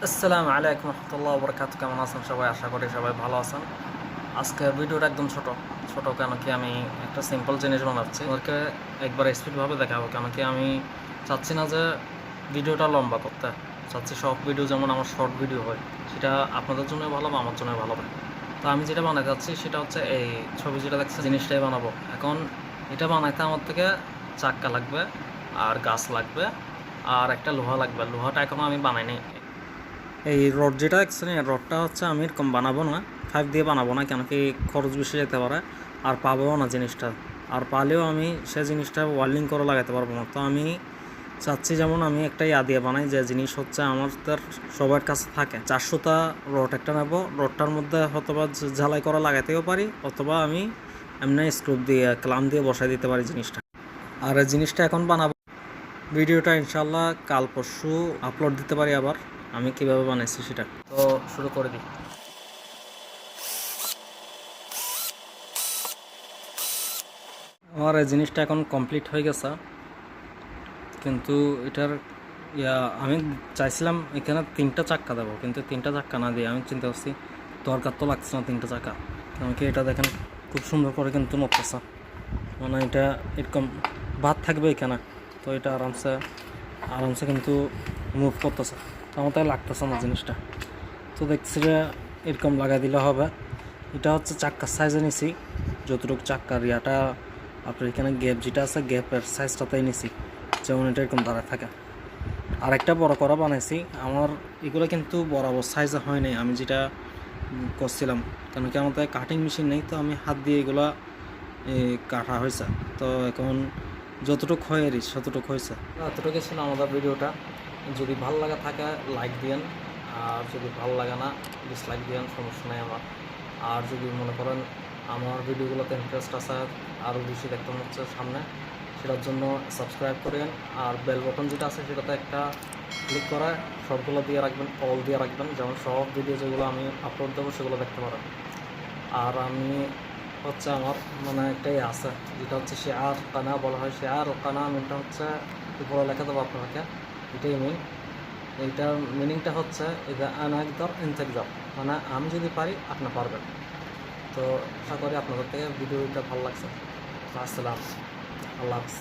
আসসালামু আলাইকুম রহমতুল্লাহ বরকাত। কেমন আছেন সবাই? আশা করি সবাই ভালো আছেন। আজকের ভিডিওটা একদম ছোট কেন কি আমি একটা সিম্পল জিনিস বানাচ্ছি, ওদেরকে একবার স্পিডভাবে দেখাবো। কেন কি আমি চাচ্ছি না যে ভিডিওটা লম্বা করতে, চাচ্ছি সব ভিডিও যেমন আমার শর্ট ভিডিও হয়, সেটা আপনাদের জন্য ভালো বা আমার জন্য ভালো হয়। তো আমি যেটা বানাতে যাচ্ছি সেটা হচ্ছে এই ছবি যেটা দেখছি জিনিসটাই বানাবো। এখন এটা বানাইতে আমার থেকে চাক্কা লাগবে, আর গাছ লাগবে, আর একটা লোহা লাগবে। লোহাটা এখনও আমি বানাইনি। এই রড যেটা দেখছেন, এই রডটা হচ্ছে আমি এরকম বানাবো না, 5 দিয়ে বানাবো না, কেন কি খরচ বেশি যেতে পারে, আর পাবো না জিনিসটা। আর পালেও আমি সে জিনিসটা ওয়েল্ডিং করে লাগাতে পারবো না। তো আমি চাচ্ছি যেমন আমি একটা দিয়ে বানাই, যে জিনিস হচ্ছে আমাদের সবার কাছে থাকে। 400টা রড একটা নেব, রডটার মধ্যে হয়তোবা ঝালাই করা লাগাতেও পারি, অথবা আমি এমনি স্ক্রু দিয়ে ক্লাম দিয়ে বসাই দিতে পারি জিনিসটা। আর এই জিনিসটা এখন বানাবো। ভিডিওটা ইনশাল্লাহ কাল পরশু আপলোড দিতে পারি আবার, আমি কিভাবে বানাইছি সেটা। তো শুরু করে দিই। আমার এই জিনিসটা এখন কমপ্লিট হয়ে গেছে, কিন্তু এটার আমি চাইছিলাম এখানে 3টা চাক্কা দেবো, কিন্তু 3টা চাক্কা না দিয়ে আমি চিন্তা করছি দরকার তো লাগছে না 3টা চাক্কা। আমাকে এটা দেখেন খুব সুন্দর করে কিন্তু নড়তেছে, মানে এটা এরকম বাদ থাকবে এখানে, তো এটা আরামসে কিন্তু মুভ করতেছে। তো আমার তাই লাগতেছে না জিনিসটা। তো দেখছি যে এরকম লাগাই দিলে হবে। এটা হচ্ছে চাক্কার সাইজে নিছি, যতটুকু চাক্কার আপনার এখানে গ্যাপ যেটা আছে, গ্যাপের সাইজটাতেই নিছি, যেমন এটা এরকম দাঁড়ায় থাকে। আর একটা বড় করা বানাইছি। আমার এগুলো কিন্তু বরাবর সাইজে হয় নাই, আমি যেটা করছিলাম, কেন কি আমার তাই কাটিং মেশিন নেই, তো আমি হাত দিয়ে এগুলা কাটা হয়েছে। তো এখন যতটুকু হয় আর ততটুকু হয়েছে। এতটুকু ছিল আমাদের ভিডিওটা। যদি ভালো লাগা থাকে লাইক দিয়েন, আর যদি ভালো লাগে না ডিসলাইক দিয়েন, সমস্যা নেই আমার। আর যদি মনে করেন আমার ভিডিওগুলোতে ইন্টারেস্ট আছে, আরও বেশি দেখতে হচ্ছে সামনে, সেটার জন্য সাবস্ক্রাইব করেন। আর বেল বটন যেটা আছে সেটাতে একটা ক্লিক করে সবগুলো দিয়ে রাখবেন, অল দিয়ে রাখবেন, যেমন সব ভিডিও যেগুলো আমি আপলোড দেবো সেগুলো দেখতে পারেন। আর আমি হচ্ছে আমার মানে একটাই আছে, যেটা হচ্ছে শেয়ার কানা বলা হয়। শেয়ার ও কানা মিনটা হচ্ছে উপরে লেখা দেবো আপনাকে, এটাই মিন। এইটার মিনিংটা হচ্ছে এটা আনাকদর ইন্তেকদর, মানে আমি যদি পারি আপনি পারবেন। তো আশা করি আপনাদের থেকে ভিডিওটা ভালো লাগছে। আসসালাম, আল্লাহ হাফিজ।